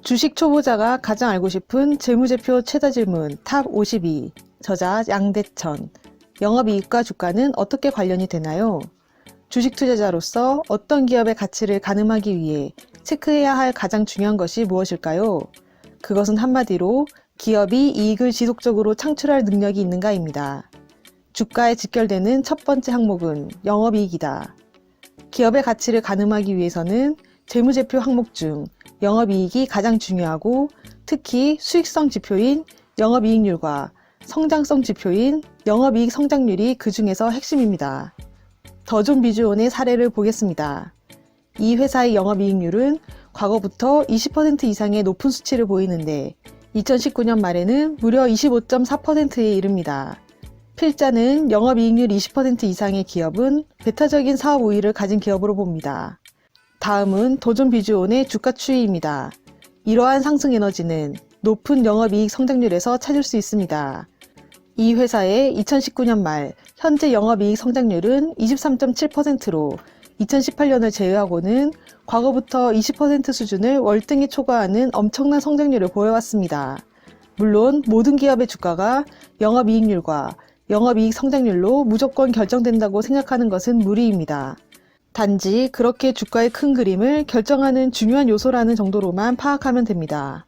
주식 초보자가 가장 알고 싶은 재무제표 최다 질문 탑 52. 저자 양대천. 영업이익과 주가는 어떻게 관련이 되나요? 주식 투자자로서 어떤 기업의 가치를 가늠하기 위해 체크해야 할 가장 중요한 것이 무엇일까요? 그것은 한마디로 기업이 이익을 지속적으로 창출할 능력이 있는가입니다. 주가에 직결되는 첫 번째 항목은 영업이익이다. 기업의 가치를 가늠하기 위해서는 재무제표 항목 중 영업이익이 가장 중요하고, 특히 수익성 지표인 영업이익률과 성장성 지표인 영업이익 성장률이 그 중에서 핵심입니다. 더존 비주온의 사례를 보겠습니다. 이 회사의 영업이익률은 과거부터 20% 이상의 높은 수치를 보이는데 2019년 말에는 무려 25.4%에 이릅니다. 필자는 영업이익률 20% 이상의 기업은 배타적인 사업 우위를 가진 기업으로 봅니다. 다음은 더존 비주온의 주가 추이입니다. 이러한 상승 에너지는 높은 영업이익 성장률에서 찾을 수 있습니다. 이 회사의 2019년 말 현재 영업이익 성장률은 23.7%로 2018년을 제외하고는 과거부터 20% 수준을 월등히 초과하는 엄청난 성장률을 보여왔습니다. 물론 모든 기업의 주가가 영업이익률과 영업이익 성장률로 무조건 결정된다고 생각하는 것은 무리입니다. 단지 그렇게 주가의 큰 그림을 결정하는 중요한 요소라는 정도로만 파악하면 됩니다.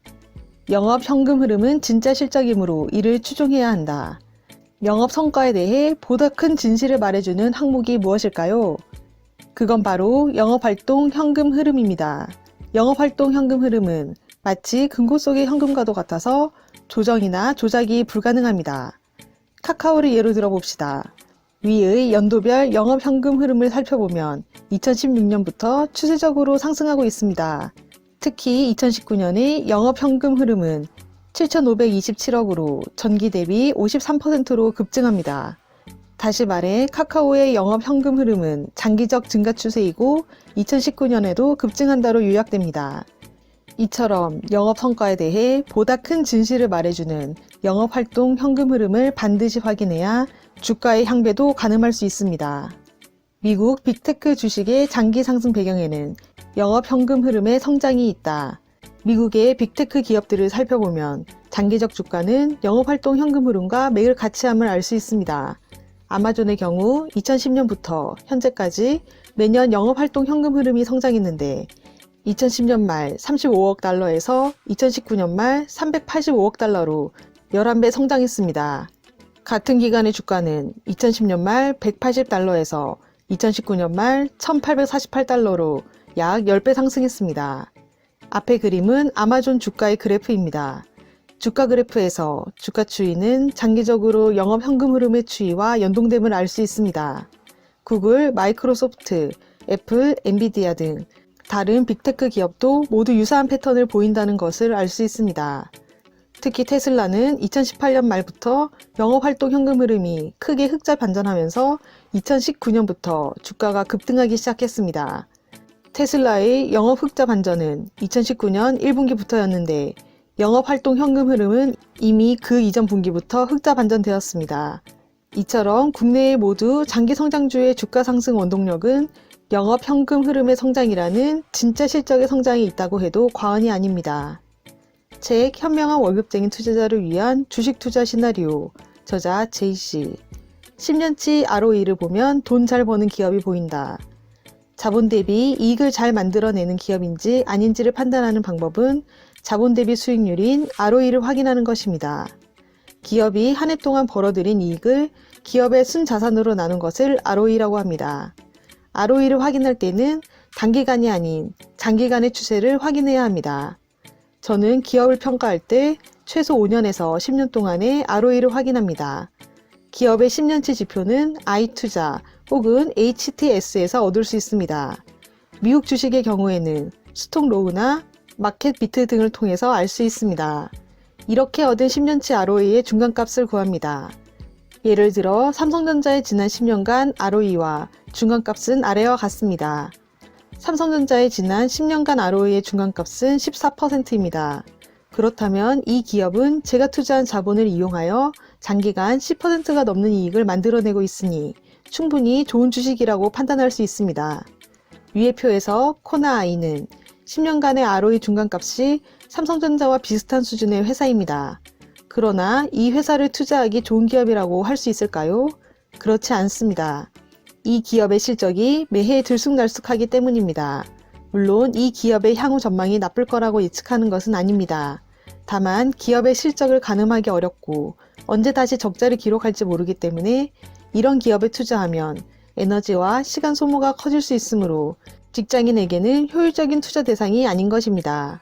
영업 현금 흐름은 진짜 실적이므로 이를 추종해야 한다. 영업 성과에 대해 보다 큰 진실을 말해주는 항목이 무엇일까요? 그건 바로 영업활동 현금 흐름입니다. 영업활동 현금 흐름은 마치 금고 속의 현금과도 같아서 조정이나 조작이 불가능합니다. 카카오를 예로 들어봅시다. 위의 연도별 영업 현금 흐름을 살펴보면 2016년부터 추세적으로 상승하고 있습니다. 특히 2019년의 영업 현금 흐름은 7,527억으로 전기 대비 53%로 급증합니다. 다시 말해 카카오의 영업 현금 흐름은 장기적 증가 추세이고 2019년에도 급증한다로 요약됩니다. 이처럼 영업 성과에 대해 보다 큰 진실을 말해주는 영업활동 현금 흐름을 반드시 확인해야 주가의 향배도 가늠할 수 있습니다. 미국 빅테크 주식의 장기 상승 배경에는 영업 현금 흐름의 성장이 있다. 미국의 빅테크 기업들을 살펴보면 장기적 주가는 영업활동 현금 흐름과 매일 같이함을 알 수 있습니다. 아마존의 경우 2010년부터 현재까지 매년 영업활동 현금 흐름이 성장했는데 2010년 말 35억 달러에서 2019년 말 385억 달러로 11배 성장했습니다. 같은 기간의 주가는 2010년 말 180달러에서 2019년 말 1848달러로 약 10배 상승했습니다. 앞의 그림은 아마존 주가의 그래프입니다. 주가 그래프에서 주가 추이는 장기적으로 영업 현금 흐름의 추이와 연동됨을 알 수 있습니다. 구글, 마이크로소프트, 애플, 엔비디아 등 다른 빅테크 기업도 모두 유사한 패턴을 보인다는 것을 알 수 있습니다. 특히 테슬라는 2018년 말부터 영업활동 현금 흐름이 크게 흑자 반전하면서 2019년부터 주가가 급등하기 시작했습니다. 테슬라의 영업 흑자 반전은 2019년 1분기부터였는데 영업활동 현금 흐름은 이미 그 이전 분기부터 흑자 반전되었습니다. 이처럼 국내에 모두 장기 성장주의 주가 상승 원동력은 영업 현금 흐름의 성장이라는 진짜 실적의 성장이 있다고 해도 과언이 아닙니다. 책 현명한 월급쟁이 투자자를 위한 주식 투자 시나리오. 저자 제이씨. 10년치 ROE를 보면 돈 잘 버는 기업이 보인다. 자본 대비 이익을 잘 만들어내는 기업인지 아닌지를 판단하는 방법은 자본 대비 수익률인 ROE를 확인하는 것입니다. 기업이 한 해 동안 벌어들인 이익을 기업의 순자산으로 나눈 것을 ROE라고 합니다. ROE를 확인할 때는 단기간이 아닌 장기간의 추세를 확인해야 합니다. 저는 기업을 평가할 때 최소 5년에서 10년 동안의 ROE를 확인합니다. 기업의 10년치 지표는 i투자 혹은 HTS에서 얻을 수 있습니다. 미국 주식의 경우에는 스톡로우나 마켓비트 등을 통해서 알 수 있습니다. 이렇게 얻은 10년치 ROE의 중간값을 구합니다. 예를 들어 삼성전자의 지난 10년간 ROE와 중간값은 아래와 같습니다. 삼성전자의 지난 10년간 ROE의 중간값은 14%입니다. 그렇다면 이 기업은 제가 투자한 자본을 이용하여 장기간 10%가 넘는 이익을 만들어내고 있으니 충분히 좋은 주식이라고 판단할 수 있습니다. 위의 표에서 코나 i는 10년간의 ROE 중간값이 삼성전자와 비슷한 수준의 회사입니다. 그러나 이 회사를 투자하기 좋은 기업이라고 할 수 있을까요? 그렇지 않습니다. 이 기업의 실적이 매해 들쑥날쑥하기 때문입니다. 물론 이 기업의 향후 전망이 나쁠 거라고 예측하는 것은 아닙니다. 다만 기업의 실적을 가늠하기 어렵고 언제 다시 적자를 기록할지 모르기 때문에 이런 기업에 투자하면 에너지와 시간 소모가 커질 수 있으므로 직장인에게는 효율적인 투자 대상이 아닌 것입니다.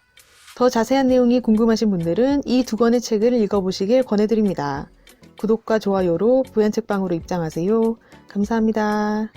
더 자세한 내용이 궁금하신 분들은 이 두 권의 책을 읽어보시길 권해드립니다. 구독과 좋아요로 부연책방으로 입장하세요. 감사합니다.